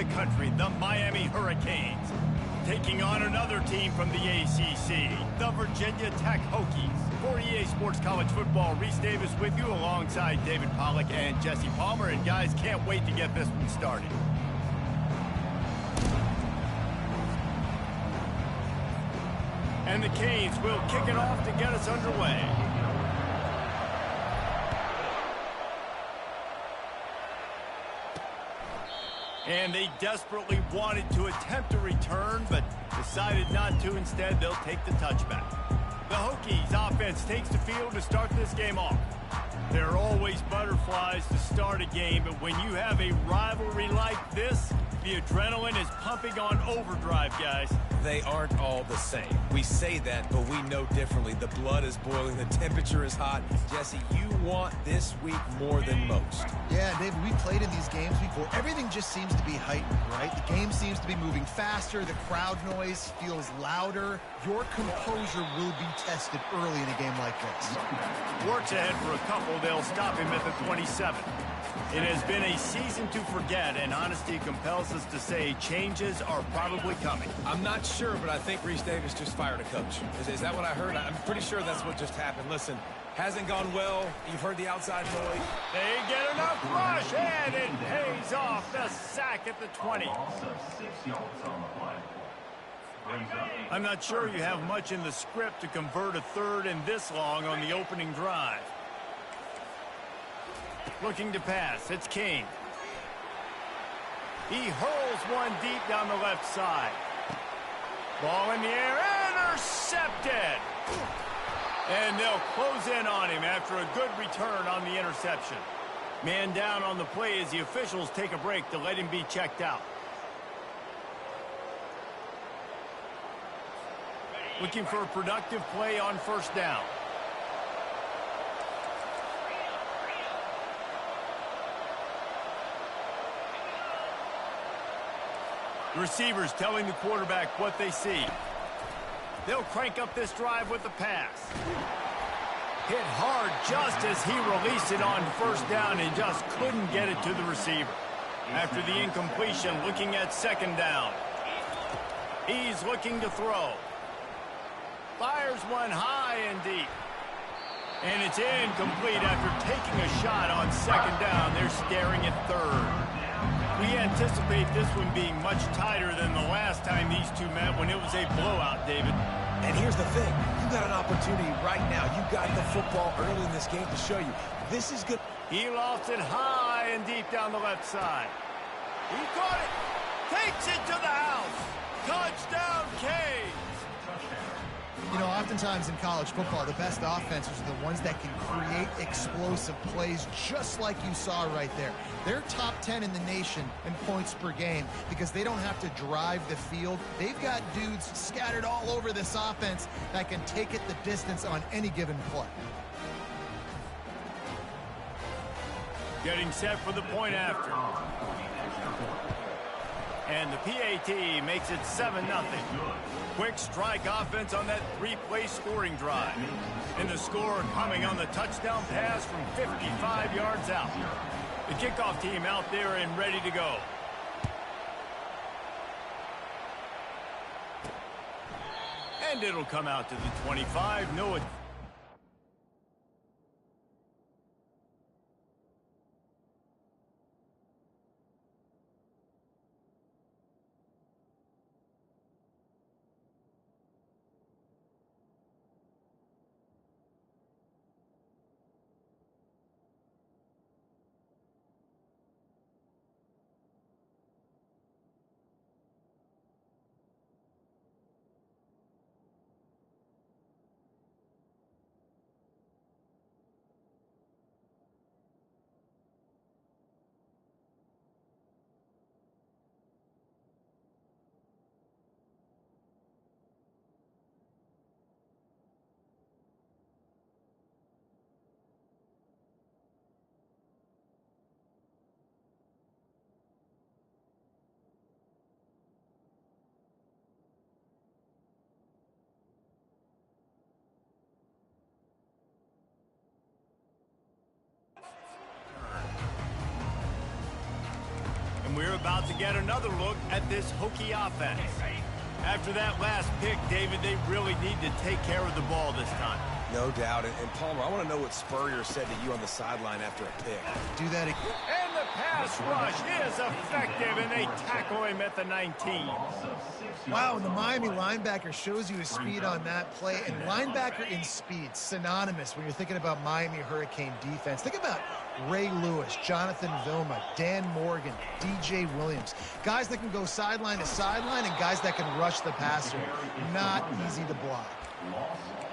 the country, the Miami Hurricanes, taking on another team from the ACC, the Virginia Tech Hokies. For EA Sports College Football, Reese Davis with you alongside David Pollack and Jesse Palmer. And guys, can't wait to get this one started. And the Canes will kick it off to get us underway. And they desperately wanted to attempt a return, but decided not to. Instead, they'll take the touchback. The Hokies offense takes the field to start this game off. There are always butterflies to start a game, but when you have a rivalry like this, the adrenaline is pumping on overdrive, guys. They aren't all the same. We say that, but we know differently. The blood is boiling. The temperature is hot. Jesse, you want this week more than most. Yeah, David, we played in these games before. Everything just seems to be heightened, right? The game seems to be moving faster. The crowd noise feels louder. Your composure will be tested early in a game like this. Works ahead for a couple. They'll stop him at the 27. It has been a season to forget, and honesty compels us to say changes are probably coming. I'm not sure, but I think Reese Davis just fired a coach. Is that what I heard? I'm pretty sure that's what just happened. Listen, hasn't gone well. You've heard the outside noise. They get enough rush, and it pays off the sack at the 20. I'm not sure you have much in the script to convert a third and this long on the opening drive. Looking to pass, it's King. He hurls one deep down the left side. Ball in the air, intercepted! And they'll close in on him after a good return on the interception. Man down on the play as the officials take a break to let him be checked out. Looking for a productive play on first down. The receivers telling the quarterback what they see. They'll crank up this drive with the pass. Hit hard just as he released it on first down and just couldn't get it to the receiver. After the incompletion, looking at second down. He's looking to throw. Fires one high and deep. And it's incomplete after taking a shot on second down. They're staring at third. We anticipate this one being much tighter than the last time these two met when it was a blowout, David. And here's the thing. You got an opportunity right now. You got the football early in this game to show you. This is good. He lofts it high and deep down the left side. He caught it. Takes it to the house. Touchdown, Canes. You know, oftentimes in college football, the best offenses are the ones that can create explosive plays just like you saw right there. They're top 10 in the nation in points per game because they don't have to drive the field. They've got dudes scattered all over this offense that can take it the distance on any given play. Getting set for the point after. And the PAT makes it 7-0. Quick strike offense on that three-play scoring drive. And the score coming on the touchdown pass from 55 yards out. The kickoff team out there and ready to go. And it'll come out to the 25. No. about to get another look at this Hokie offense. After that last pick, David, they really need to take care of the ball this time. No doubt. And Palmer, I want to know what Spurrier said to you on the sideline after a pick. Do that again. And the pass rush is effective, and they tackle him at the 19. Wow, and the Miami linebacker shows you his speed on that play. And linebacker in speed, synonymous when you're thinking about Miami Hurricane defense. Think about Ray Lewis, Jonathan Vilma, Dan Morgan, DJ Williams. Guys that can go sideline to sideline and guys that can rush the passer. Not easy to block.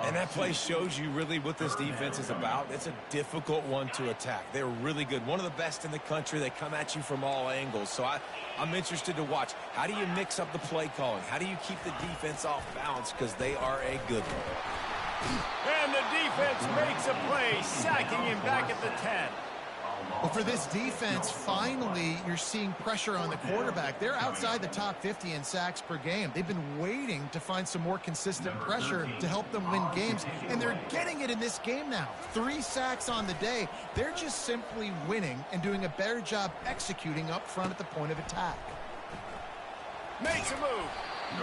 And that play shows you really what this defense is about. It's a difficult one to attack. They're really good. One of the best in the country. They come at you from all angles. So I'm interested to watch. How do you mix up the play calling? How do you keep the defense off balance? Because they are a good one. And the defense makes a play, sacking him back at the 10. Well, for this defense, finally, you're seeing pressure on the quarterback. They're outside the top 50 in sacks per game. They've been waiting to find some more consistent pressure to help them win games, and they're getting it in this game now. 3 sacks on the day. They're just simply winning and doing a better job executing up front at the point of attack. Makes a move.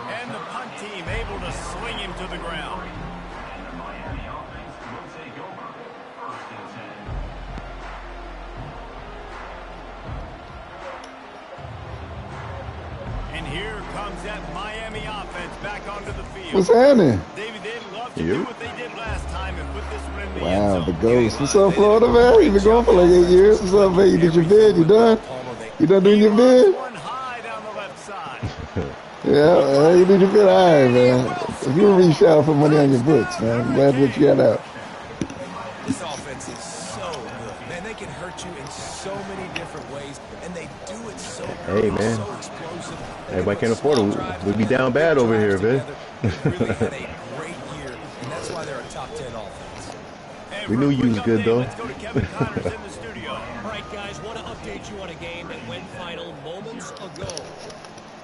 And the punt team able to sling him to the ground. And here comes that Miami offense back onto the field. What's happening? David, they'd love to do what they did last time and put this one in the Wow, end the zone. ghost. What's up, Florida, man? You've been going for like 8 years. What's up, man? You did your bid? You done? You done doing your bid? One high down the left side. Yeah, you did your bid. All right, man. If you reach out for money on your books, man, I'm glad what you got out. This offense is so good. Man, they can hurt you in so many different ways, and they do it so good. Hey, man. So explosive. Everybody can't afford it. We'd be down bad over here, man. They really had a great year, and that's why they're a top 10 offense. And We knew you was good, though. Let's go to Kevin Connors in the studio. All right, guys, want to update you on a game that went final moments ago.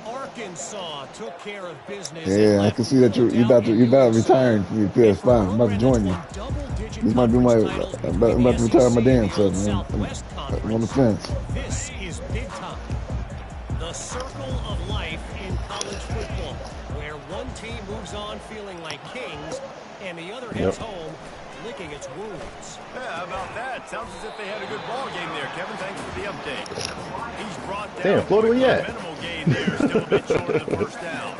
Arkansas took care of business. Yeah, I can see that you're about to retire from your PS5. I'm about to join you. This might be my I'm about to retire my damn self, man. I'm on the fence. This is big time. The circle of life in college football, where one team moves on feeling like kings, and the other heads home licking its wounds. Yeah, how about that? Sounds as if they had a good ball game there, Kevin. Thanks for the update. He's brought down Damn, Florida, where you at? a minimal gain there. Still a bit short of the first down.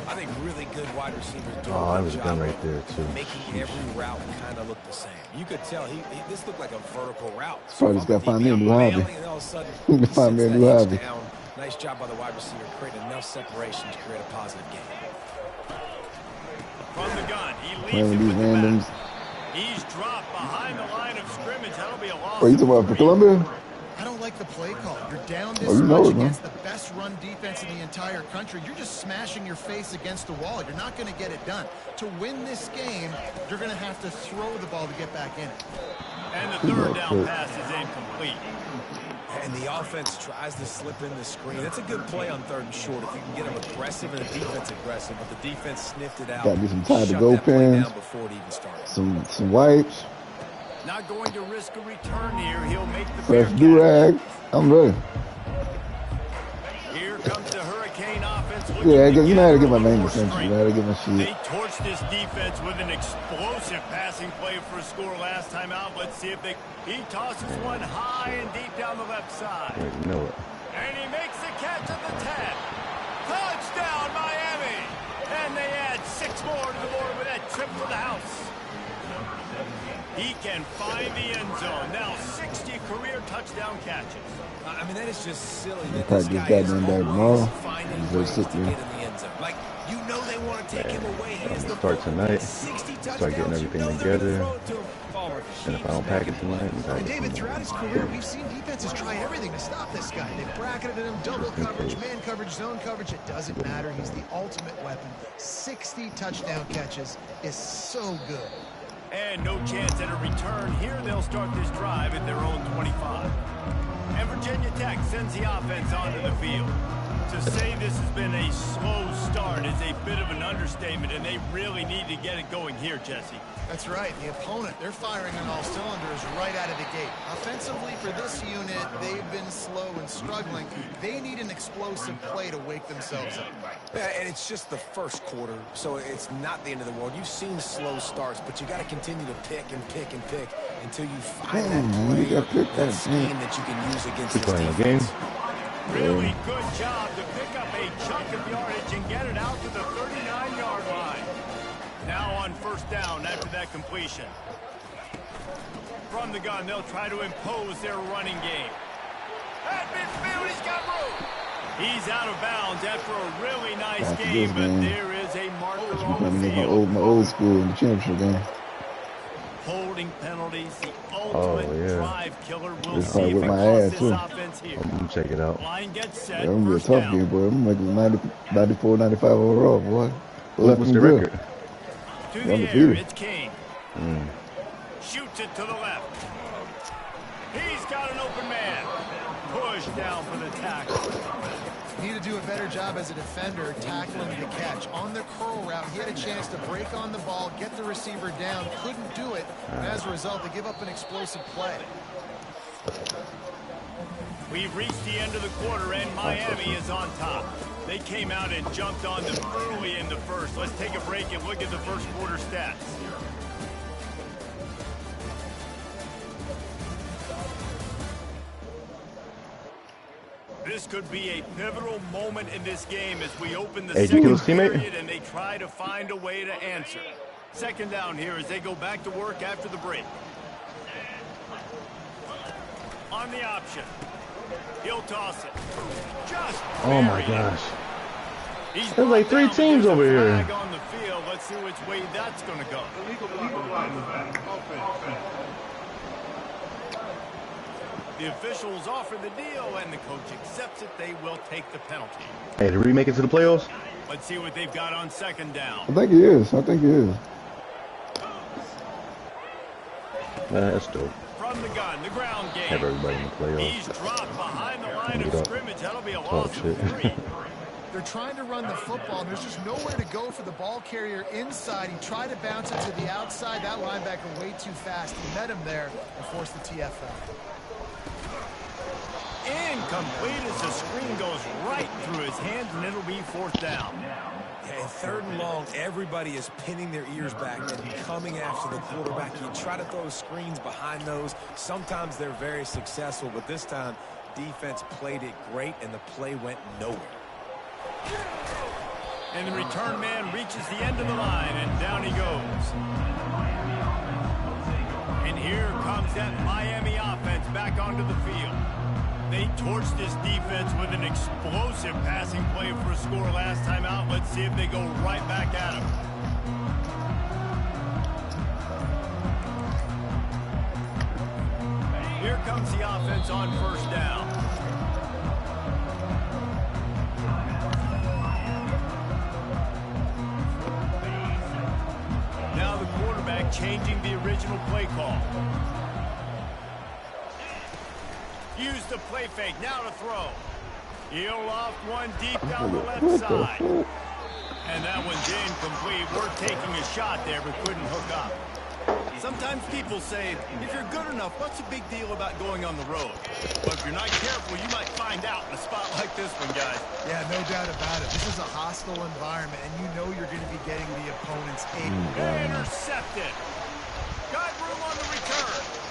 I think really good wide receivers do Oh, a I good was job done right of there, too. making every route kind of look the same. You could tell this looked like a vertical route. Probably just gotta find me a new hobby. And all of a sudden, You can find me a sets new that hobby. hitch down. Nice job by the wide receiver creating enough separation to create a positive game. From the gun, he leads Playing it with these with the randoms. back. He's dropped behind the line of scrimmage. That'll be a loss. Oh, you talking about for Columbia? I don't like the play call. You're down this Oh, you know much it, man. against the best run defense in the entire country. You're just smashing your face against the wall. You're not going to get it done. To win this game, you're going to have to throw the ball to get back in it. And the third down pass is incomplete. And the offense tries to slip in the screen. It's a good play on 3rd and short if you can get them aggressive and the defense aggressive, but the defense sniffed it out. Got me some time to Shut go that play pins. down before it even started. Some wipes. Not going to risk a return here. He'll make the Fresh fair do-rag. I'm ready. catch. Here comes the Hurricane offense. Yeah, you know how to get my name name attention. You know how to get my They shit. torched this defense with an explosive passing play for a score last time out. Let's see if he tosses one high and deep down the left side. Wait, you know it. And he makes the catch at the 10. Touchdown, Miami. And they add 6 more to the board with that trip to the house. He can find the end zone. Now 60 career touchdown catches. I mean, that is just silly that Probably this just guy got is done back always tomorrow. finding He's ways very to sick, get in man. the end zone. Like, you know they want to take him away. He has the Start ball. tonight. 60 Start getting touchdowns, everything you know they're together. gonna throw it to him. Palmer And if I don't pack it tonight, And David, throughout his career, we've seen defenses try everything to stop this guy. They've bracketed him, double coverage, man coverage, zone coverage. It doesn't matter. He's the ultimate weapon. 60 touchdown catches is so good. And no chance at a return. Here they'll start this drive at their own 25. And Virginia Tech sends the offense onto the field. To say this has been a slow start is a bit of an understatement, and they really need to get it going here, Jesse. That's right. The opponent, they're firing on all cylinders right out of the gate. Offensively, for this unit, they've been slow and struggling. They need an explosive play to wake themselves up. Yeah, and it's just the first quarter, so it's not the end of the world. You've seen slow starts, but you got to continue to pick and pick and pick until you find that play, that scheme that you can use against this defense. Really good job to pick up a chunk of yardage and get it out to the 39-yard line. Now on first down after that completion. From the gun, they'll try to impose their running game. At midfield, he's got room. He's out of bounds after a really nice game, but there is a marker on the field. My old school in the championship game. Holding penalties, the ultimate drive killer. We'll it's see if it costs this offense here. I'm going to check it out. Line gets set. It's going to be a tough game, boy. I'm making 94, 95 overall, boy. What's the record? To the air, it's King. Shoots it to the left. He's got an open man. Push down for the tackle. Need to do a better job as a defender tackling the catch. On the curl route, he had a chance to break on the ball, get the receiver down, couldn't do it, and as a result, they give up an explosive play. We've reached the end of the quarter, and Miami is on top. They came out and jumped on them early in the first. Let's take a break and look at the first quarter stats. This could be a pivotal moment in this game as we open the second period and they try to find a way to answer. Second down here as they go back to work after the break. On the option. He'll toss it. Just oh my gosh. There's like 3 teams over here. On the field. Let's see which way that's going to go. The officials offer the deal, and the coach accepts it. They will take the penalty. Hey, did we make it to the playoffs? Let's see what they've got on second down. I think he is. That's dope. From the gun, the ground game. Have everybody in the playoffs. He's dropped behind the line of scrimmage. That'll be a loss of 3. They're trying to run the football, and there's just nowhere to go for the ball carrier inside. He tried to bounce it to the outside. That linebacker way too fast. He met him there and forced the TFL. Incomplete as the screen goes right through his hands, and it'll be fourth down. And third and long, everybody is pinning their ears back and coming after the quarterback. You try to throw screens behind those. Sometimes they're very successful, but this time, defense played it great, and the play went nowhere. And the return man reaches the end of the line, and down he goes. And here comes that Miami offense back onto the field. They torched this defense with an explosive passing play for a score last time out. Let's see if they go right back at him. Here comes the offense on first down. Now the quarterback changing the original play call. Use the play fake, now to throw. He'll loft one deep down the left side. And that one's incomplete. We're taking a shot there, but couldn't hook up. Sometimes people say, if you're good enough, what's the big deal about going on the road? But if you're not careful, you might find out in a spot like this one, guys. Yeah, no doubt about it. This is a hostile environment, and you know you're going to be getting the opponent's aim. Intercepted. Got room on the return.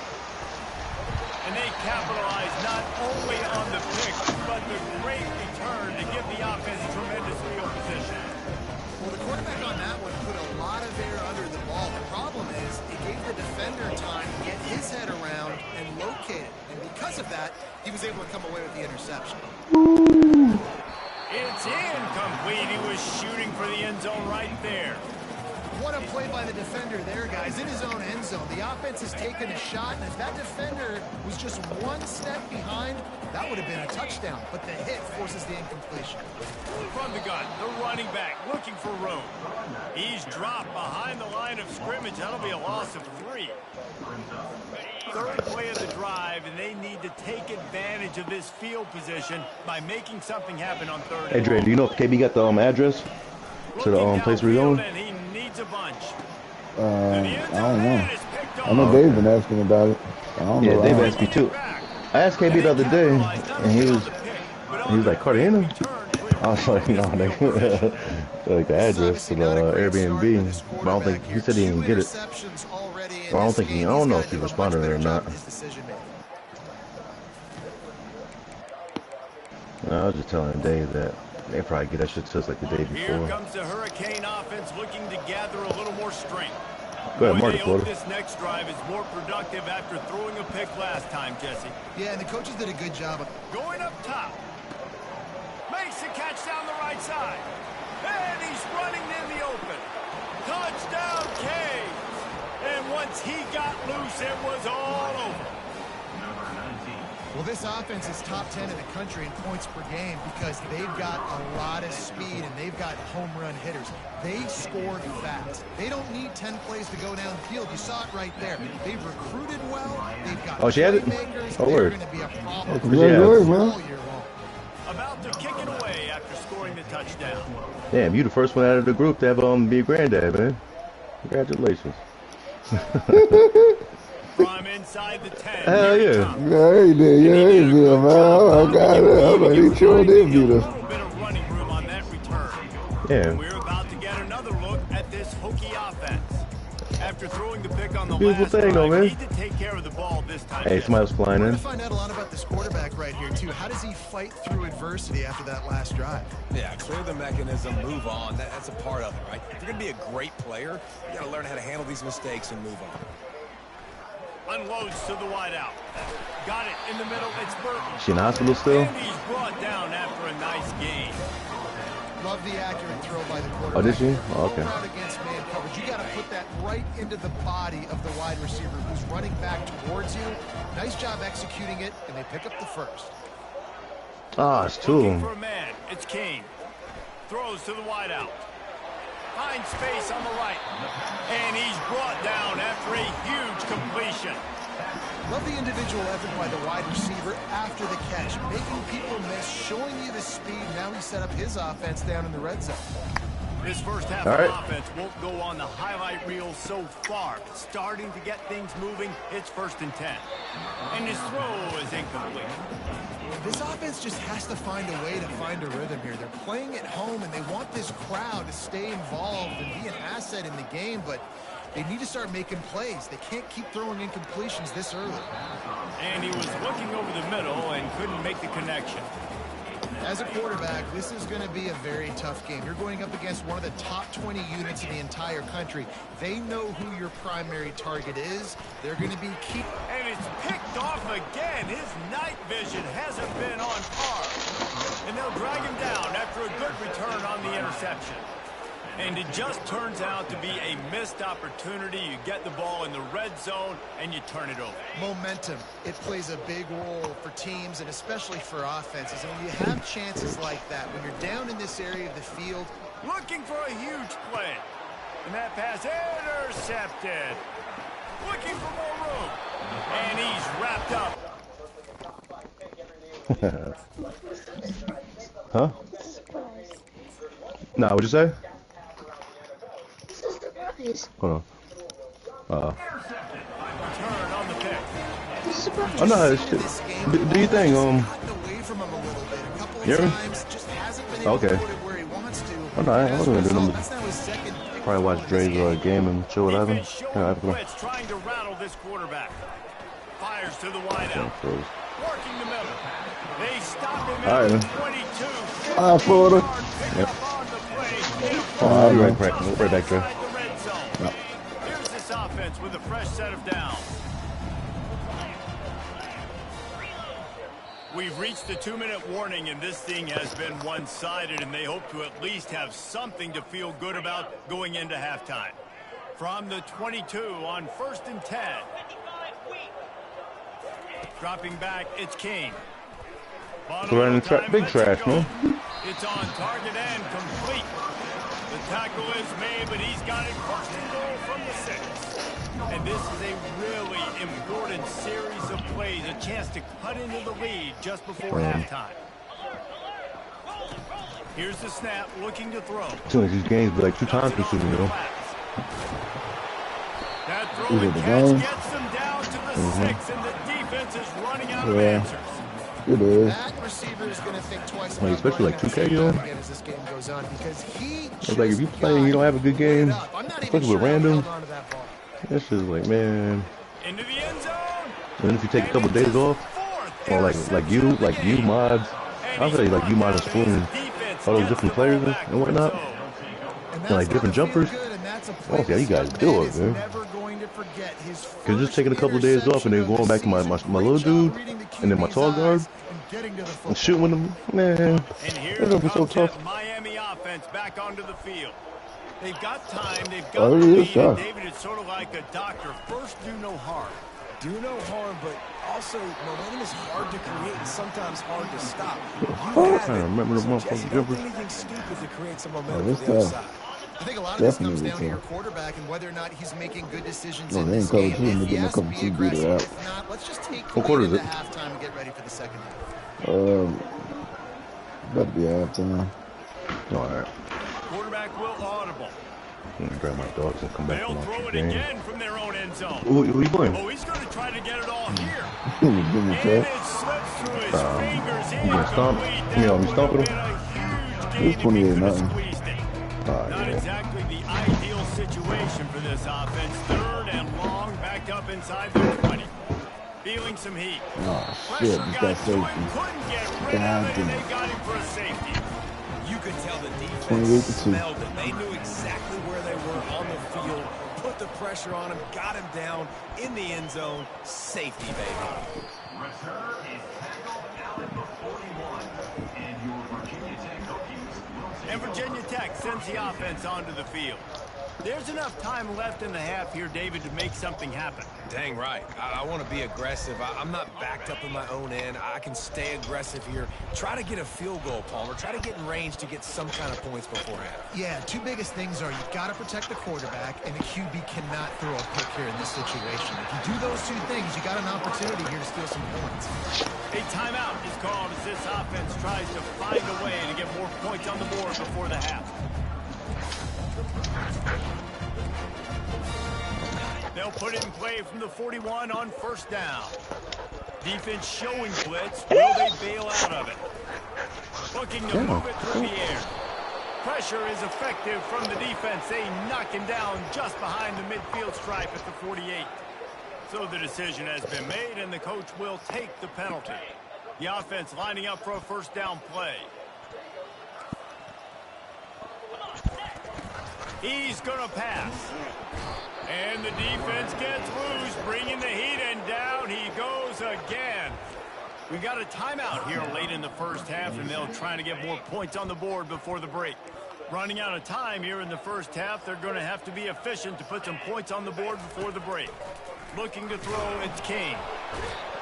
And they capitalize not only on the pick, but the great return to give the offense tremendous field position. Well, the quarterback on that one put a lot of air under the ball. The problem is it gave the defender time to get his head around and locate it. And because of that, he was able to come away with the interception. It's incomplete. He was shooting for the end zone right there. What a play by the defender there, guys, in his own end zone. The offense has taken a shot, and if that defender was just one step behind, That would have been a touchdown, but the hit forces the incompletion. From the gun, the running back looking for room. He's dropped behind the line of scrimmage. That'll be a loss of 3. Third play of the drive, and they need to take advantage of this field position by making something happen on third. Hey, Dre, do you know if KB got the address to the place we're going? And he needs a bunch. I don't know. I know Dave's been asking about it. I don't know. Yeah, Dave asked me too. I asked KB the other day, and he was like, Cartagena? I was like, no, like the address to the Airbnb. But I don't think, he said he didn't get it. I don't know if he responded or not. I was just telling Dave that they probably get that shit to us like the day before. Here comes the Hurricane offense looking to gather a little more strength. Go ahead, Marty. They hope this next drive is more productive after throwing a pick last time, Jesse. Yeah, and the coaches did a good job of going up top. Makes a catch down the right side. And he's running in the open. Touchdown, Caves. And once he got loose, it was all over. Well, this offense is top 10 in the country in points per game because they've got a lot of speed and they've got home run hitters. They score fast. They don't need 10 plays to go downfield. You saw it right there. They've recruited well. They've got playmakers. They're going to be a problem all year long. About to kick it away after scoring the touchdown. Damn, you the first one out of the group to have be a granddad, man. Congratulations. From inside the 10. Hell yeah. Yeah, he did. Yeah, he did, man. I got it. I'm like, he sure did beat us. A little bit of running room on that return. Yeah. We're about to get another look at this Hokie offense. After throwing the pick on the Beautiful last thing, drive, man. need to take care of the ball this time. Hey, somebody's flying We're in. going to find out a lot about this quarterback right here, too. How does he fight through adversity after that last drive? Yeah, clear the mechanism, move on. That's a part of it, right? If you're going to be a great player, you got to learn how to handle these mistakes and move on. Unloads to the wideout. Got it in the middle. It's Burton. She in the hospital still? And he's brought down after a nice gain. Love the accurate throw by the quarterback. Oh, did she? Oh, okay. Out against man coverage. You got to put that right into the body of the wide receiver who's running back towards you. Nice job executing it, and they pick up the first. Ah, it's two of Looking them. for a man. It's Kane. Throws to the wideout. Finds space on the right. And he's brought down after a huge completion. Love the individual effort by the wide receiver after the catch, making people miss, showing you the speed. Now he set up his offense down in the red zone. This first half All of right. offense won't go on the highlight reel so far. But starting to get things moving, it's 1st and 10. And his throw is incomplete. This offense just has to find a way to find a rhythm here. They're playing at home, and they want this crowd to stay involved and be an asset in the game, but they need to start making plays. They can't keep throwing incompletions this early. And he was looking over the middle and couldn't make the connection. As a quarterback, this is going to be a very tough game. You're going up against one of the top 20 units in the entire country. They know who your primary target is. They're going to be keep. And it's picked off again. His night vision hasn't been on par. And they'll drag him down after a good return on the interception. And it just turns out to be a missed opportunity. You get the ball in the red zone, and you turn it over. Momentum. It plays a big role for teams and especially for offenses. And when you have chances like that, when you're down in this area of the field. Looking for a huge play. And that pass intercepted. Looking for more room. And he's wrapped up. Huh? Nah, what'd you say? Hold on. Turn on the pick. Oh no, do you think Hear me? Okay. Oh no, I wasn't gonna do them. Probably watch Dre's game and chill with Evan. Yeah, Blitz trying to rattle this quarterback. Fires to the wideout. Working the middle. They stop him at 22. All right, Florida. Yep. All right, Right back there. Yep. Here's this offense with a fresh set of downs. We've reached the 2-minute warning, and this thing has been one-sided, and they hope to at least have something to feel good about going into halftime. From the 22 on 1st and 10. Dropping back, it's King. Throw in the big trash, man. It's on target and complete. The tackle is made, but he's got it first and goal from the 6. And this is a really important series of plays, a chance to cut into the lead just before halftime. Here's the snap, looking to throw. Two of these games be like 2 times consuming, you know. That throw and catch gets them down to the 6, and the defense is running out of answers. It is. That receiver is going to think twice Like, especially like 2K, you know. as this game goes on, because it's like if you play and you don't have a good game, especially with random, that's just like, man. Into the end zone. And then if you take a couple of days off, or like you mods, I'll say like you mods and Spoon, all those different players and whatnot, and like different jumpers. Oh yeah, you guys do it, man. Cause just taking a couple of days off and then going back to my little dude and then my tall guard and shooting with them, man. It's gonna be so tough. Miami offense back onto the field. They've got time. They've got the lead. And David, it's sort of like a doctor. First, do no harm. Do no harm, but also momentum is hard to create and sometimes hard to stop. I'm trying to remember the motherfucking jumpers. Anything stupid to create some momentum for the other side. I think a lot of this comes down to your quarterback and whether or not he's making good decisions in this game. If he has to be aggressive, if not, let's just take the lead into halftime and get ready for the second half. Better be halftime. All right. Quarterback will audible. I'm gonna grab my dogs and come back They'll and throw watch it the game. again from their own end zone. Who you playing? Oh, he's going to try to get it all here. Give me And that. it slips through his fingers. You gonna stomp? You know, you stomping him? It's 28-0. Not exactly the ideal situation for this offense. 3rd and long, backed up inside the 20. Feeling some heat. Oh, shit, he's got safety. Couldn't get rid of it, and they got him for a safety. You could tell the defense 28-2. smelled it. They knew exactly where they were on the field, put the pressure on him, got him down in the end zone. Safety, baby. Return is tackled out at the 41, and your Virginia Tech Hokies will take And Virginia Tech sends the offense onto the field. There's enough time left in the half here, David, to make something happen. Dang right. I want to be aggressive. I'm not backed up in my own end. I can stay aggressive here. Try to get a field goal, Palmer. Try to get in range to get some kind of points before half. Yeah, 2 biggest things are you've got to protect the quarterback, and the QB cannot throw a pick here in this situation. If you do those 2 things, you got an opportunity here to steal some points. A timeout is called as this offense tries to find a way to get more points on the board before the half. They'll put it in play from the 41 on 1st down. Defense showing blitz. Will they bail out of it? Looking to move it through the air. Pressure is effective from the defense. They knock him down just behind the midfield stripe at the 48. So the decision has been made, and the coach will take the penalty. The offense lining up for a 1st down play. He's going to pass. And the defense gets loose, bringing the heat, and down he goes again. We got a timeout here late in the 1st half, and they'll try to get more points on the board before the break. Running out of time here in the 1st half, they're going to have to be efficient to put some points on the board before the break. Looking to throw, it's King.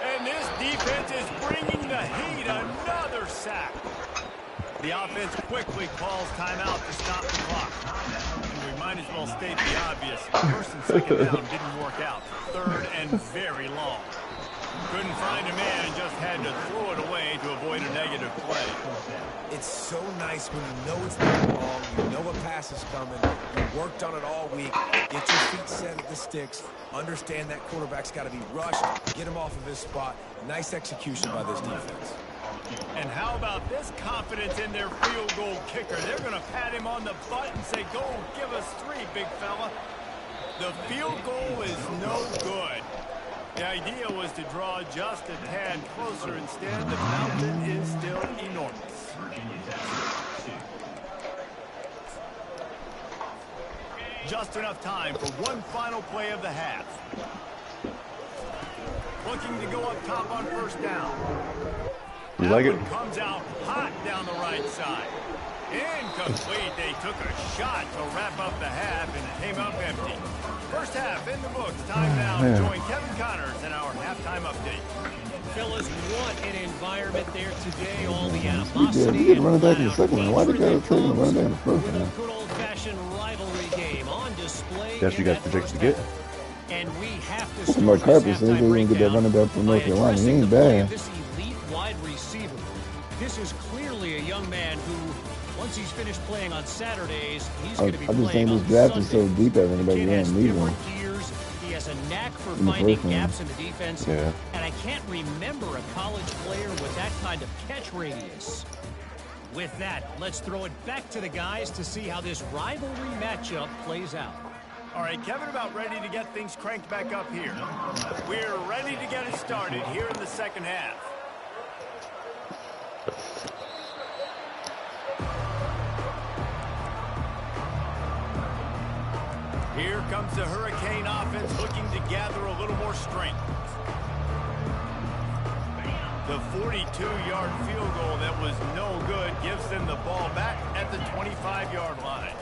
And this defense is bringing the heat, another sack. The offense quickly calls timeout to stop the clock. And we might as well state the obvious. 1st and 2nd down didn't work out. 3rd and very long. Couldn't find a man and just had to throw it away to avoid a negative play. It's so nice when you know it's not wrong, you know a pass is coming, you worked on it all week, get your feet set at the sticks, understand that quarterback's got to be rushed, get him off of his spot. Nice execution by this defense. And how about this confidence in their field goal kicker? They're going to pat him on the butt and say, go give us 3, big fella. The field goal is no good. The idea was to draw just a tad closer. Instead, the mountain is still enormous. Just enough time for one final play of the half. Looking to go up top on 1st down. You like it? Comes out hot down the right side. Incomplete. They took a shot to wrap up the half, and it came up empty. 1st half in the books. Time now to join Kevin Connors in our halftime update. Fellas, what an environment there today. All the We animosity. did run it back in the second one. Why did you take him run it back in the first With a one? good old-fashioned rivalry game on display. That's what you guys projected to get. And we have to start Mark this Harper says halftime he's going to get that breakdown running back from North by Carolina. He addressing ain't the play of bad. this elite wide receiver. This is clearly a young man who, once he's finished playing on Saturdays, he's going to be I just playing think on this draft is so Sundays. deep at running back. Kid You has don't need one. different gears. He has a knack for In the finding first one. gaps in the defense. Yeah. And I can't remember a college player with that kind of catch radius. With that, let's throw it back to the guys to see how this rivalry matchup plays out. All right, Kevin, about ready to get things cranked back up here. We're ready to get it started here in the second half. Here comes the Hurricane offense looking to gather a little more strength. The 42-yard field goal that was no good gives them the ball back at the 25-yard line.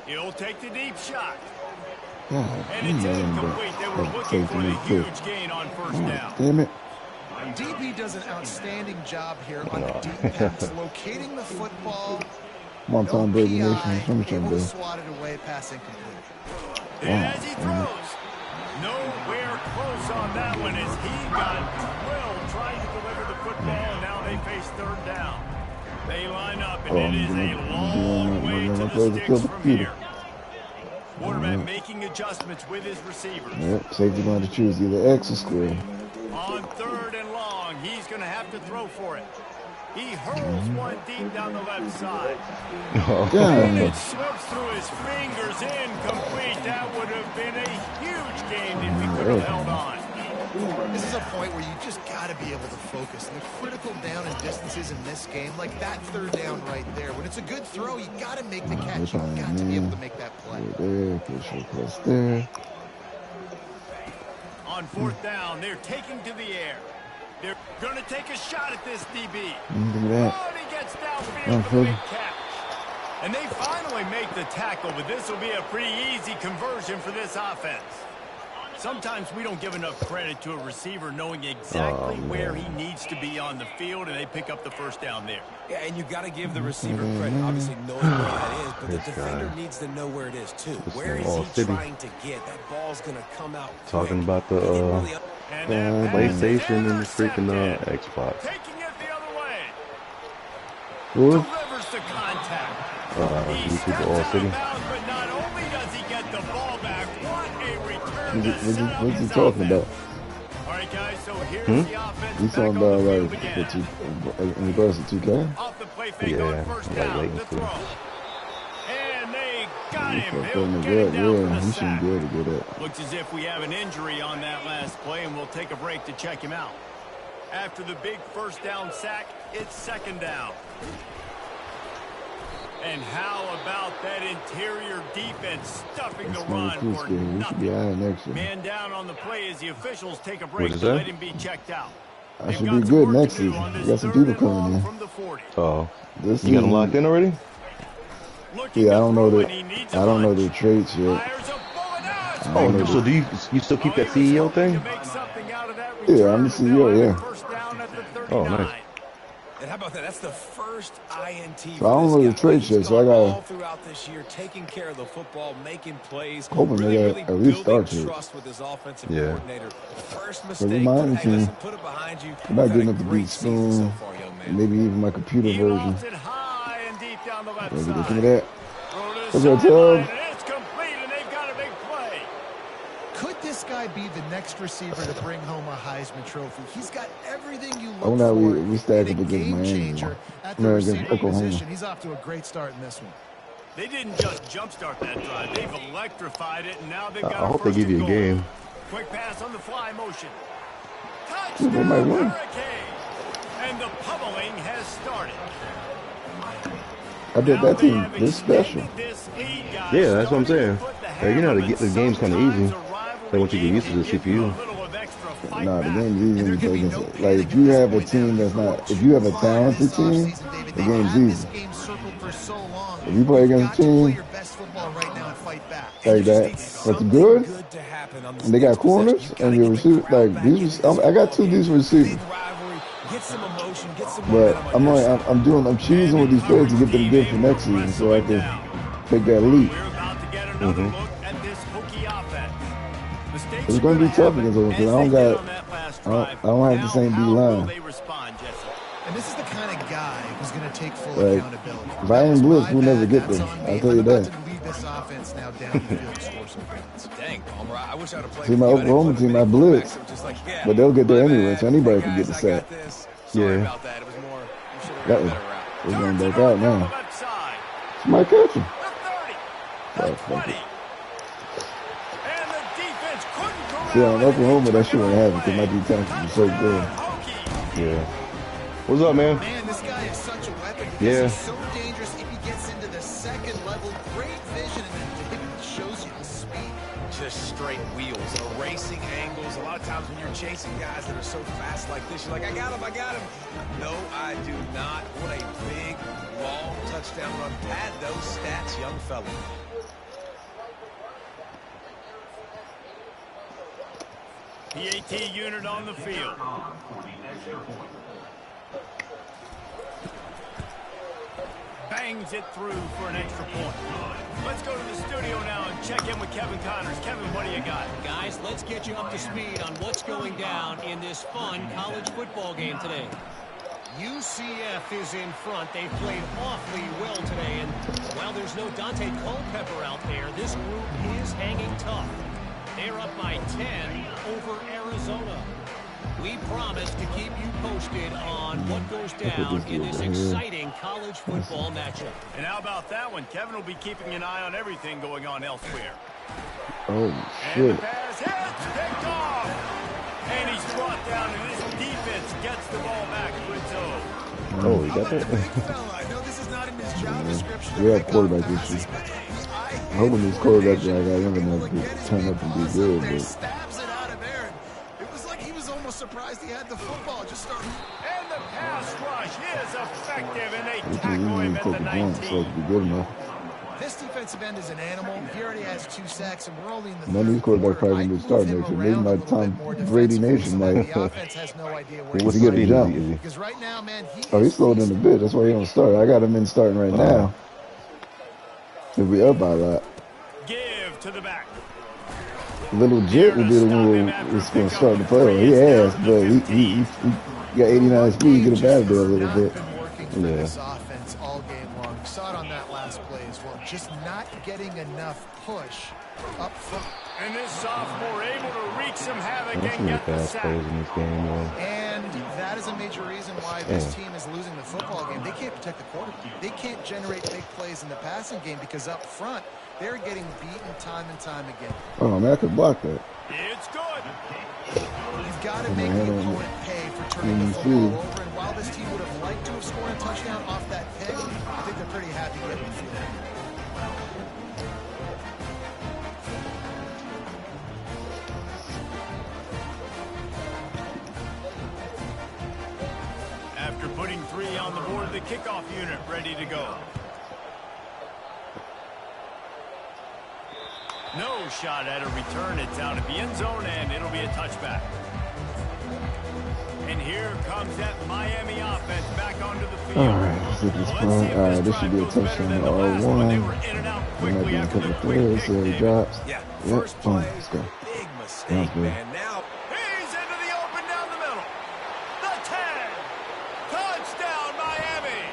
He'll take the deep shot. God, And it's incomplete. They were looking for the huge gain on first down. Damn it. DB does an outstanding job here on the defense, locating the football. Come on, Tom Brady Nation. PI, How much able I'm to swat it away, pass incomplete. And as he throws, nowhere close on that one as he got drilled trying to deliver the football, and now they face third down. They line up, and it is a long way to the sticks from here. Quarterback making adjustments with his receivers. Yep, safety going to choose either X or square. On third and long, he's going to have to throw for it. He hurls one deep down the left side. And it slips through his fingers, incomplete. That would have been a huge gain if he could have held on. This is a point where you just got to be able to focus. And the critical down and distances in this game, like that third down right there. When it's a good throw, you got to make the catch. You got to be able to make that play. There, push your press there. On fourth down, they're taking to the air. They're going to take a shot at this DB. Look at that. Oh, and he gets downfield for the big catch. And they finally make the tackle, but this will be a pretty easy conversion for this offense. Sometimes we don't give enough credit to a receiver knowing exactly where he needs to be on the field, and they pick up the first down there. Yeah, and you got to give the receiver credit, obviously knowing where that is, but the defender needs to know where it is too. Where is he trying to get? That ball's going to come out quick. Talking about the And that pass is PlayStation and the freaking intercepted. Xbox. Taking it the other way. What? Delivers the contact. He YouTube steps All out of City. bounds, but not only does he get the ball back, what a return to set up What's he this talking offense. about? All right, guys, so here's the offense He's back talking on about the field like again. in regards to 2K. Off the play fake Yeah, on first like down, waiting the for throw. And they got him. Fuck He'll him get it up. down for Yeah, the he sack. shouldn't be able to get that. Looks as if we have an injury on that last play, and we'll take a break to check him out. After the big first down sack, it's second down. And how about that interior defense stuffing the run That's for good. We should be nothing? high next year. Man down on the play as the officials take a break is to that? let him be checked out. I They've should got be some good work next to do season. on We this got some third people and coming long in. from the 40. Oh, This you got them season, locked in already? Looking yeah, I to don't know throw, the and he needs a I don't know bunch. the traits yet. Fires a bullet. Now it's I don't know Oh, so the- do you still keep that CEO thing? To make something out of that Yeah, I'm the return, CEO, they'll have yeah. it first down at the Oh, 39. nice. And how about that? That's the first INT. So I don't know the traits yet, so I gotta- all throughout this year, taking care of the football, making plays, Hoping they really got at least building start to it. trust with his offensive Yeah. coordinator. First we mistake, might but, need hey, to- listen, put it behind you. I'm not You've getting had up a to great beat season Spoon. so far, young man. Maybe even my computer He version. lofts it high and deep down the left Maybe side. give me that. Throw to the What's up, sideline, Tub? and it's complete, and they've got a big play. Could this guy be the next receiver to bring home a Heisman Trophy? He's got everything you look Oh, now for. we stack in up a against game Miami. changer at No, the against receiver Oklahoma. position. He's off to a great start in this one. They didn't just jumpstart that drive. They've electrified it, and now they've got I a hope they first give you and a goal. game. Quick pass on the fly motion. They might Touchdown, win. Hurricane. And the pummeling has started. I bet that team this special. Yeah, that's what I'm saying. Hey, you know, the game's kind of easy. So once you get used to the CPU. Nah, the game's easy because like if you have a team that's not, if you have a talented team, the game's easy. If you play against a team like that, that's good, happen on this. And they got corners and your receiver. Like these, I got two decent receivers. Get some emotion, get some But momentum. I'm choosing with these players to get them good for next season, so I can take that leap. We're about to get another look at this Hokie offense. Mistakes It's going to be tough against them because I don't have the same D line. And this is the kind of guy who's going to take full accountability. If I ain't blitz, we'll never get there. I'll tell you that. To lead this offense now down the field to score some points. Dang, Palmer, I wish I'd have played. See, my Oklahoma team, I blitz, but they'll get there anyway, so anybody can get the sack. Sorry about that. It was more. You should have That got a was, better route. it's going back out now. Somebody catch him. See, on Oklahoma, that shit won't happen because my defense is so good. Yeah. What's up, man? Man, this guy is such a weapon because Yeah. he's so dangerous if he gets into the second level. Great vision, and then it shows you the speed. Just straight wheels, erasing angles. A lot of times when you're chasing guys that are so fast like this, you're like, I got him. No, I do not. What a big, long touchdown run. Pad those stats, young fella. PAT unit on the field. Bangs it through for an extra point. Let's go to the studio now and check in with Kevin Connors. Kevin, what do you got? Guys, let's get you up to speed on what's going down in this fun college football game today. UCF is in front. They've played awfully well today, and while there's no Dante Culpepper out there, this group is hanging tough. They're up by 10 over Arizona. We promise to keep you posted on what goes down in this exciting college football matchup. And how about that one? Kevin will be keeping an eye on everything going on elsewhere. Oh, And shit. the pass hits, picked off. And he's brought down, and his defense gets the ball back to its own. Oh, you got that? I know this is not in his job description. We have quarterback issues. I hope when these quarterbacks that I got young enough to turn up and be good, He but stabs it out of there. It was like he was almost surprised he had the football. Just started. And the pass rush is effective, and they we tackle can him even at take the the jump so it 19. can be good enough. This defensive end is an animal. He already has 2 sacks, and we're only in the None of these quarterbacks probably gonna be starting next year. Maybe my Tom Brady Nation might. The offense has no idea where What's he's he get a jump? Because right now, man, Oh, he's slowed in a bit. That's why he don't start. I got him in starting right now. If we up by a lot. Give to the back. Little Jet will be the one who's going to start the play. He has, but he got 89 speed. Get him out of there a little bit. been working for this offense all game long. You saw it on that last play as well. Just not getting enough push up front. And this sophomore able to wreak some havoc That's and some get the fast sack. plays in this game, man. And that is a major reason why this team is losing the football game. They can't protect the quarterback. They can't generate big plays in the passing game because up front, they're getting beaten time and time again. Oh, man, I could block that. It's good. You've got to make the opponent pay for turning the football over. And while this team would have liked to have scored a touchdown off that pick, I think they're pretty happy getting the field. After putting 3 on the board, the kickoff unit ready to go. No shot at a return. It's out of the end zone, and it'll be a touchback. And here comes that Miami offense back onto the field. All right, let's get this Let's one. see if All right, this this should drive be a goes better touchdown than to the last one. They were R1. in and out There might quickly be a after couple the of quick threads, pick. so he drops. Yeah, Yep, first boom, play, let's go. big mistake, Sounds good. man. Now, He's into the open down the middle. The 10. Touchdown, Miami.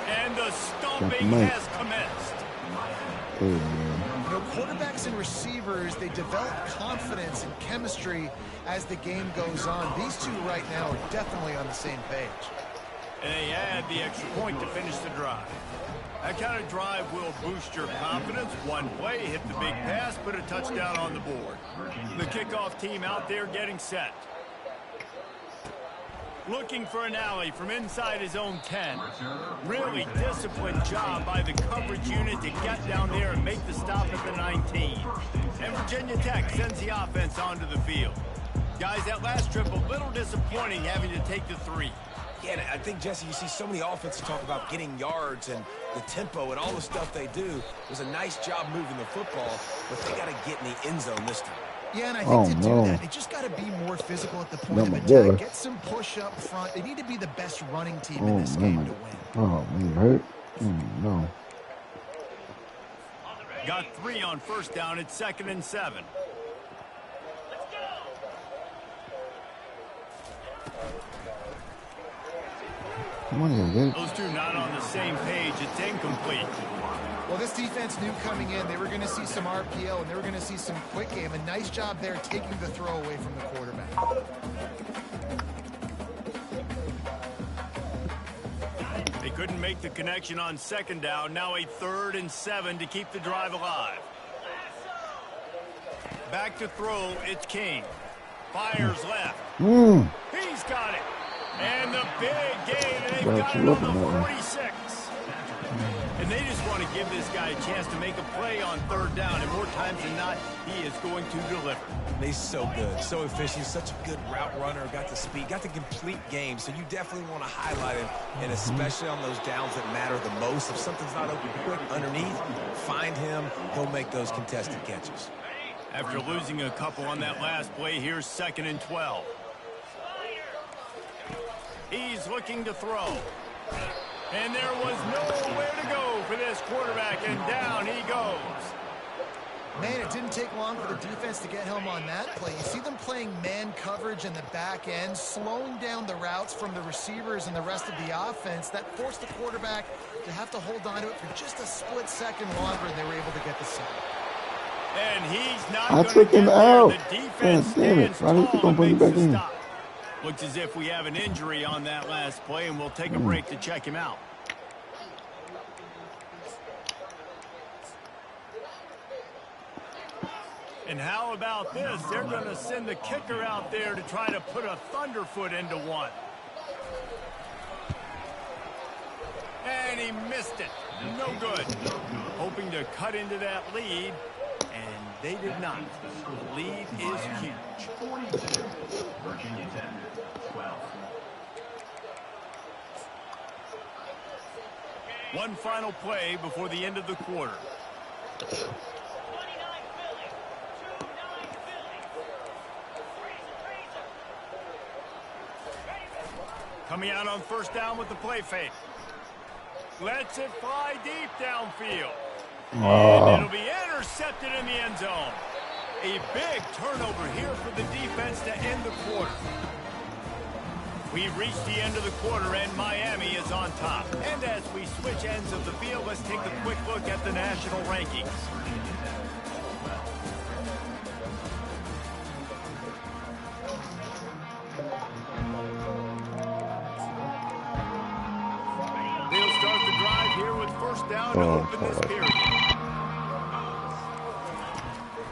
And the stomping Mike. has commenced. Hey, man. You know, quarterbacks and receivers, they develop confidence and chemistry as the game goes on. These two right now are definitely on the same page. And they add the extra point to finish the drive. That kind of drive will boost your confidence. One play, hit the big pass, put a touchdown on the board. The kickoff team out there getting set. Looking for an alley from inside his own 10. Really disciplined job by the coverage unit to get down there and make the stop at the 19. And Virginia Tech sends the offense onto the field. Guys, that last trip a little disappointing having to take the 3. yeah, and I think, Jesse, you see so many offenses talk about getting yards and the tempo and all the stuff they do. It was a nice job moving the football, but they got to get in the end zone this time. Yeah, and I Oh, think to do no. that, they just got to be more physical at the point No, of my attack. boy. Get some push up front. They need to be the best running team Oh, in this man. game to win. Oh, man, you hurt? No. Got 3 on first down. It's 2nd and 7. Come on here, get it. Those two not on the same page. It's incomplete. Well, this defense knew coming in they were going to see some RPO and they were going to see some quick game. A nice job there taking the throw away from the quarterback. They couldn't make the connection on 2nd down. Now a 3rd and 7 to keep the drive alive. Back to throw. It's King. Fires left. He's got it. And the big gain. They've got it on the 46. And they just want to give this guy a chance to make a play on 3rd down. And more times than not, he is going to deliver. He's so good, so efficient, such a good route runner, got the speed, got the complete game. So you definitely want to highlight him, and especially on those downs that matter the most. If something's not open quick underneath, find him. He'll make those contested catches. After losing a couple on that last play, here's 2nd and 12. He's looking to throw. And there was nowhere to go for this quarterback, and down he goes. Man, it didn't take long for the defense to get home on that play. You see them playing man coverage in the back end, slowing down the routes from the receivers and the rest of the offense. That forced the quarterback to have to hold on to it for just a split second longer, and they were able to get the sack. And he's not I going took to him get out. there. The defense God damn it. stands Why didn't you tall and put him makes back the in? stop. Looks as if we have an injury on that last play, and we'll take a break to check him out. And how about this? They're going to send the kicker out there to try to put a thunderfoot into one. And he missed it. No good. Hoping to cut into that lead, and they did not. The lead is huge. 42. Virginia 10, 12. One final play before the end of the quarter. Coming out on 1st down with the play fake. Lets it fly deep downfield. And it'll be intercepted in the end zone. A big turnover here for the defense to end the quarter. We've reached the end of the quarter, and Miami is on top. And as we switch ends of the field, let's take a quick look at the national rankings. They'll start the drive here with 1st down to open this period.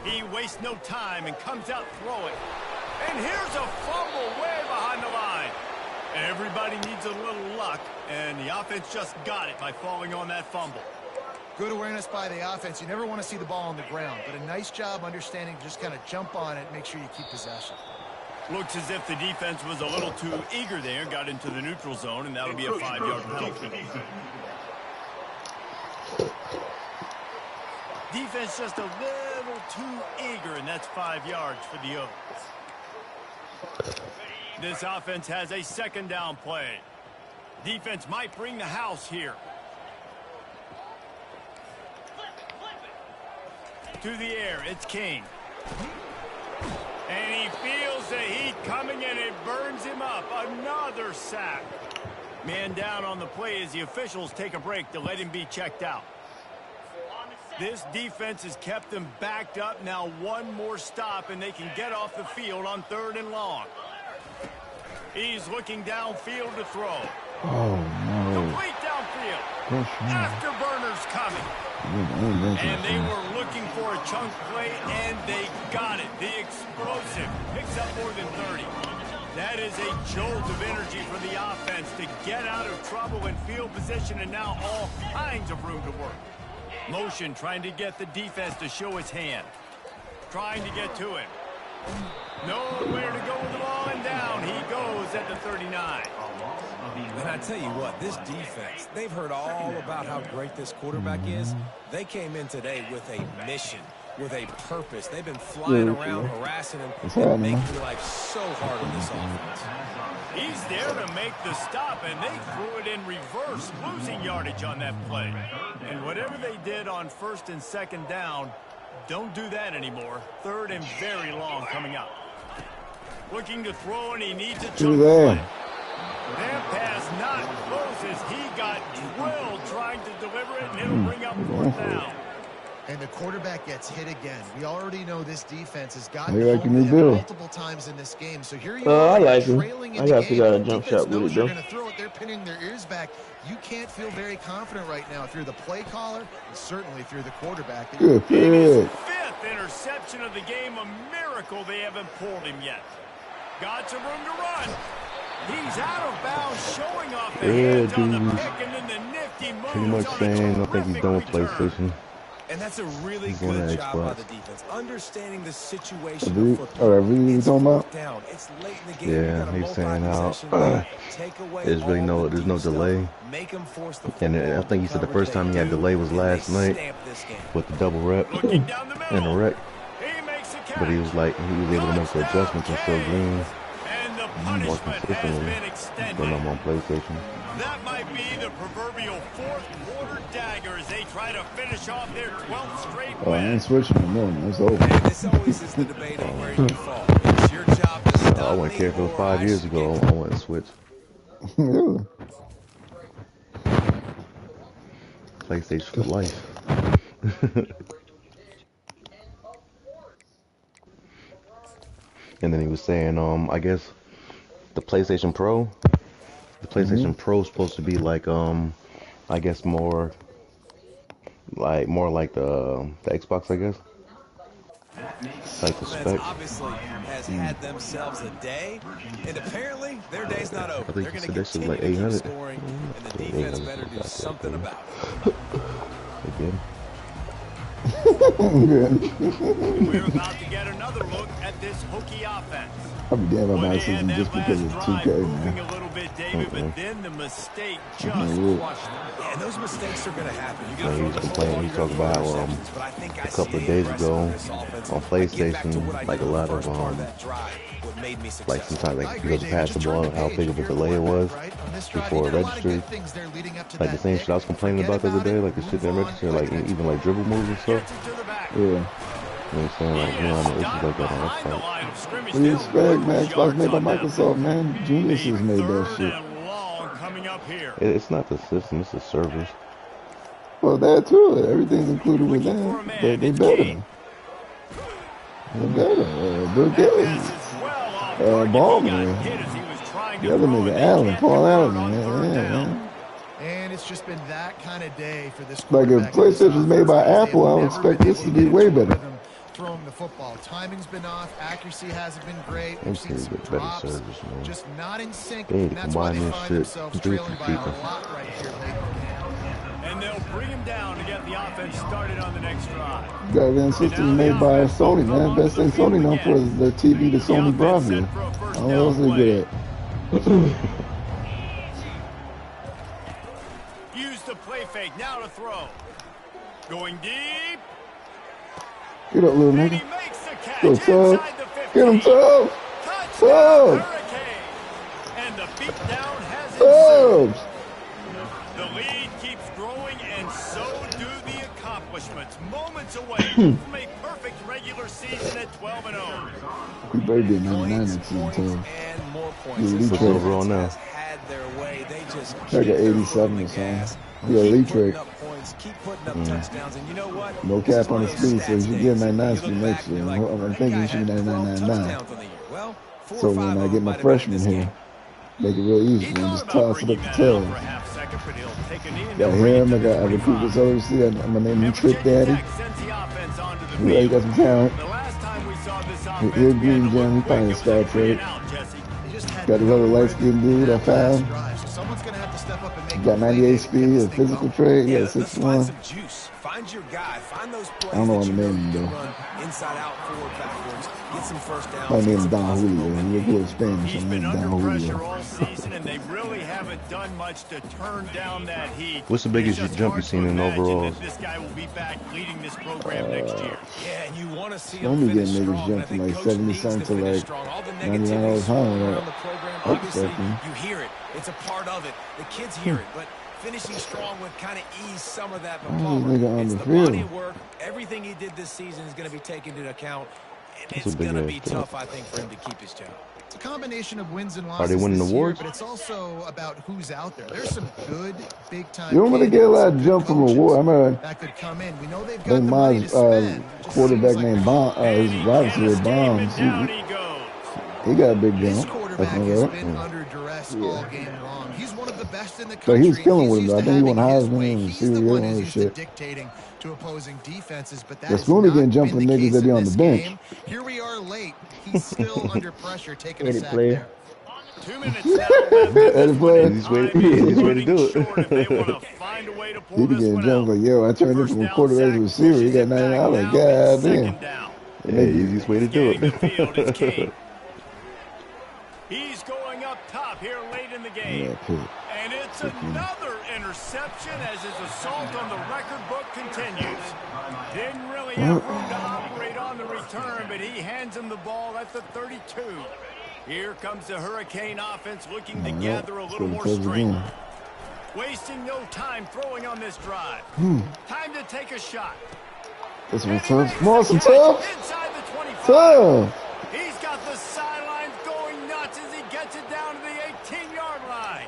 He wastes no time and comes out throwing. And here's a fumble way behind the line. Everybody needs a little luck, and the offense just got it by falling on that fumble. Good awareness by the offense. You never want to see the ball on the ground, but a nice job understanding to just kind of jump on it and make sure you keep possession. Looks as if the defense was a little too eager there, got into the neutral zone, and that'll be a 5-yard penalty. Defense just a little too eager, and that's 5 yards for the Oaks. This offense has a 2nd down play. Defense might bring the house here. To the air, it's King. And he feels the heat coming, and it burns him up. Another sack. Man down on the play as the officials take a break to let him be checked out. This defense has kept them backed up. Now one more stop, and they can get off the field on 3rd and long. He's looking downfield to throw. Oh, no. Complete downfield. Gosh, Afterburners coming. And they were looking for a chunk play, and they got it. The explosive picks up more than 30. That is a jolt of energy for the offense to get out of trouble in field position, and now all kinds of room to work. Motion trying to get the defense to show his hand. Trying to get to him. Nowhere to go with the ball, and down he goes at the 39. And I tell you what, this defense, they've heard all about how great this quarterback is. They came in today with a mission. with a purpose. They've been flying around, harassing him, and making life so hard on this offense. He's there to make the stop, and they threw it in reverse, losing yardage on that play. And whatever they did on 1st and 2nd down, don't do that anymore. 3rd and very long coming up. Looking to throw, and he needs a chunk play. That pass not close as he got drilled trying to deliver it, and it'll bring up 4th down. And the quarterback gets hit again. We already know this defense has gotten multiple times in this game. So here you are, I like trailing him. in the I game. got a jump shot with it, though. You're going to throw it. They're pinning their ears back. You can't feel very confident right now if you're the play caller, and certainly if you're the quarterback. His 5th interception of the game, a miracle they haven't pulled him yet. Got some room to run. He's out of bounds, showing off the hands on the pick, and then the nifty moves. Pretty much saying I think he's done with PlayStation. And that's a really good job by the defense, understanding the situation. Really talking about? It's late in the game. Yeah, he's saying how there's really there's no delay. And I think he said the first time he had delay was last night with the double rep and the rec. But he was able to make the adjustments and still green more consistently when I'm on PlayStation. That might be the proverbial 4th quarter dagger as they try to finish off their 12th straight win. I ain't switching no more. It's over. This always is the debate of where you fall. It's your job to stop. I wouldn't care if it was 5 years ago. I wouldn't switch. Really? PlayStation for life. And then he was saying, I guess the PlayStation Pro is supposed to be like, I guess more like the Xbox, I guess. Like the spec. Obviously has had themselves a day, and apparently their day's not over. I think They're going to continue like to keep 800. scoring, and the defense better do something about it. Again. We're about to get another look at this hokey offense. I'll be damn about my season just because it's 2K, man. A little bit, David, but then the mistake just crushed them. Yeah, and those mistakes are going to happen. He was complaining. He talked about how a couple of days ago on PlayStation, like a lot of like sometimes like because of pass the ball, how big of a delay it was before it registered. Like the same shit I was complaining about the other day, like the shit that registered, like even like dribble moves and stuff. Yeah. You know what I'm saying? Like, you know, issues like that on Xbox. What do you expect, man? Xbox made by Microsoft, man. Geniuses made that shit. It's not the system, it's the servers. Well, that too. Everything's included with that. They better. They're better. Bill Gates. Ballman. The other nigga, Allen. Paul Allen, man. Yeah, man. And it's just been that kind of day for this. Like if PlayStation was made by Apple, I would expect this to be way better. Throwing the football, timing's been off, accuracy hasn't been great. We've seen some drops, just not in sync. They And that's why they find shit. themselves trailing by a lot right here late in the game. And they'll bring him down to get the offense started on the next drive. Goddamn system made by Sony, man. Best thing Sony known for is their TV, the Sony Bravia. I don't know what else they good at. Use the play fake, now to throw. Going deep. Get up, little nigga. Go, Tub. Get him, Tub. Tub. And the beatdown has ensued. The lead keeps growing, and so do the accomplishments. Moments away from a perfect regular season at 12-0. We better get 99 next season, too. What's overall now? I got 87 or something. Yeah, elite trick. No cap on the speed, so you should get 99 speed next year. I'm thinking you should be 99.99. So when I get my freshman here, make it real easy for him. Just toss it up the tail. Got him, I recruit this other receiver. I'm gonna name him Trick Daddy. Yeah, he got some talent. He'll green gem, he probably Star Trek. Got his other light skinned dude I found. got 98 speed, a physical trade. He got let's find 6'1". some juice. Find your guy. Find those plays I don't know that what you to know name you him, can though. run inside out, forward, backwards. Get some first downs. My name Get is some Don positive Julio. momentum. He look a little Spanish. He's I'm been named under Don pressure Julio. all season, and they really haven't done much to turn down that heat. What's the It's biggest just jump hard you've seen to in imagine overalls? that this guy will be back leading this program next year. Yeah, and you want to see Don't him be finish getting niggas strong. And I jumped from think like Coach 70 needs to cents to finish like strong. All the 99 negativity all the swirling time. around the program, Like, obviously, expecting. you hear it. It's a part of it. The kids hear it, but finishing strong would kind of ease some of that. But Why is Palmer, this nigga on it's the the body field? of work. Everything he did this season is going to be taken into account. And That's a it's big going to ass be jump. tough, I think, for him to keep his job. It's a combination of wins and Are losses they winning this year, awards? but it's also about who's out there. There's some good, big-time You don't want to get a lot of candidates, jump good from a war. I coaches remember that could come in. We know they've I got think the money to mine's spend. Just quarterback seems like named Bomb. His And he wide can't receiver escape, and Bombs. down he goes. He got a big this jump. I quarterback think, has right? been under duress all game long. He's one of the best in the But country. he was killing He's with him, used though. I to think he won having his Heisman way. and He's the receiver one and who's all used this to shit. dictating to opposing defenses, but that The has Spoonie not getting jumped been from the niggas case that be in on the this bench. game. Here we are late. He's still under pressure, taking a Eddie sack player. there. 2 minutes now left in this Eddie one, player. and Easiest way time to, is easiest way to running do short if they want to it. find a way to He pull be this getting one jumped out. like, yo, I turned him First from a down quarterback sack to receiver. He pushes got it 99. back. I was like, Now it's God damn. second down. Yeah, easiest way to do Scanning the field is King. it. He's going up top here late in the Yeah, game. pick. And it's another interception as his assault on the record book continues. Didn't really have room to operate on the return, but he hands him the ball at the 32. Here comes the Hurricane offense looking to gather a little more strength. Wasting no time throwing on this drive. Time to take a shot. This one And he tough. makes Come on, the some catch tough. inside the 25. Tough. He's got the sidelines going nuts as he gets it down to the 18-yard line.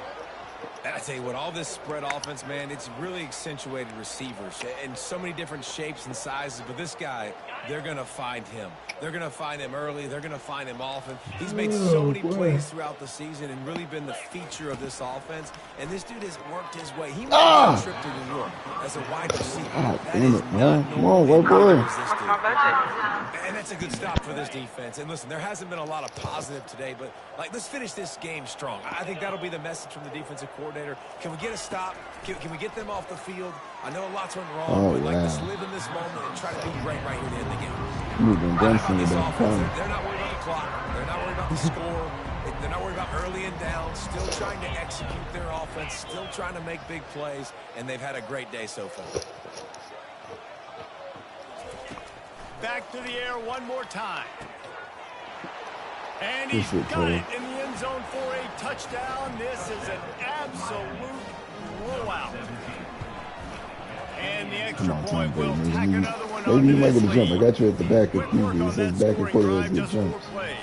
And I tell you what, all this spread offense, man, it's really accentuated receivers in so many different shapes and sizes. But this guy, they're going to find him. They're going to find him early. They're going to find him often. He's made so many plays throughout the season and really been the feature of this offense. And this dude has worked his way. He made a trip to New York as a wide receiver. God That damn is it, man. not Come on, normal white boy. as this dude. And that's a good stop for this defense. And listen, there hasn't been a lot of positive today, but like, let's finish this game strong. I think that'll be the message from the defensive coordinator. Can we get a stop? Can we get them off the field? I know lots went wrong, but like, let's live in this moment and try to be great right here to end the game. Moving Benson with This that offense, corner. they're not worried about the clock. They're not worried about the score. They're not worried about early and down. Still trying to execute their offense. Still trying to make big plays, and they've had a great day so far. Back to the air one more time. And This he's is got good. it in the end zone for a touchdown. This is an absolute blowout. And the extra Come on, point will Tom Brady. tack Maybe another one you onto might this get a jump. I lead. got you at the back of Quick work QB. It on says that back of scoring quarterbacks drive, get just 4 jumps. plays.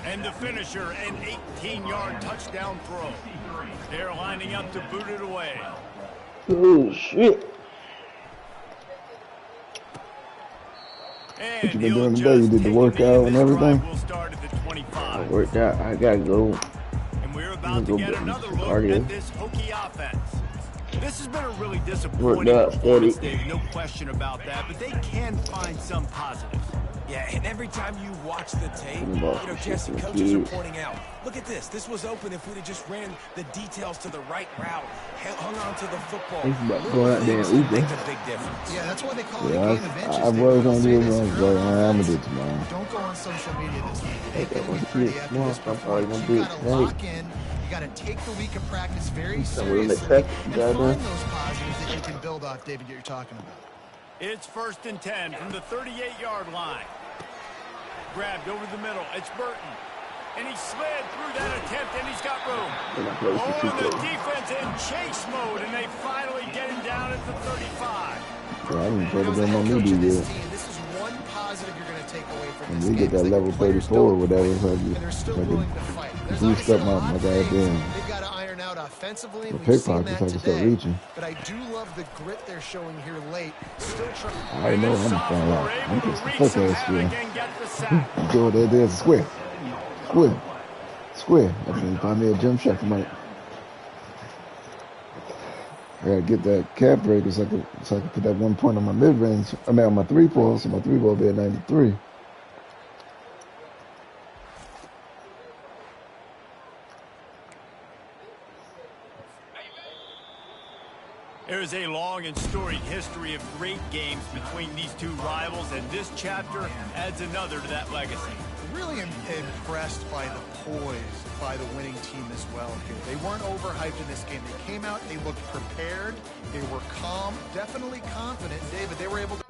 And the finisher, an 18-yard touchdown throw. They're lining up to boot it away. Oh, shit. And What you been he'll doing today? You just did the take it in. workout and This everything? drive will start at the 25. Worked out. I gotta go. And we're about to get another look cardio. at this Hokie offense. This has been a really Worked disappointing out, performance, steady. Dave. No question about that. But they can find some positives. Yeah, and every time you watch the tape, you About know, some Jesse, shit for coaches are kids. pointing out, look at this. This was open if we'd have just ran the details to the right route, hung on to the football. He's about to Little go out there things and eat make this. a big difference. Yeah, that's why they call it Yeah, a game of inches. I Dave. was I'll gonna say do it. this, I if was you're like, on I'm gonna offense, do it tomorrow. don't go on social media this week. Take it That was week pretty it. after Come on, this I'm probably performance. gonna You do it gotta tonight. lock in. You gotta take the week of practice very So we'll let seriously Texas and go find there. those positives that you can build off, David, that you're talking about. It's 1st and 10 from the 38-yard line. Grabbed over the middle. It's Burton. And he slid through that attempt, and he's got room. Oh, and the defense in chase mode, and they finally get him down at the 35. Yeah, I didn't try to As go the my head coach media of this yet. team, this is one positive you're going to take away from And this we game. get that is level the players 34 or don't whatever. quit, So I and they're still can willing to fight. There's boost obviously up a my lot of goddamn things they've got to iron out offensively, and the we've seen pickpockets. that I can start today. reaching. But I do love the grit they're showing here late. Still trying. I already know I'm gonna fall out. I'm Able just to a wreak fuck some ass havoc square. and get the sack. Do it there's a square. Square. Square. I can find me a jump shot tonight. I gotta get that cap breaker so I can put that 1 point on my mid range. I mean on my 3-ball, so my 3-ball will be at 93. is a long and storied history of great games between these two rivals, and this chapter adds another to that legacy. Really impressed by the poise by the winning team as well here. They weren't overhyped in this game. They came out, they looked prepared, they were calm, definitely confident. David, they were able to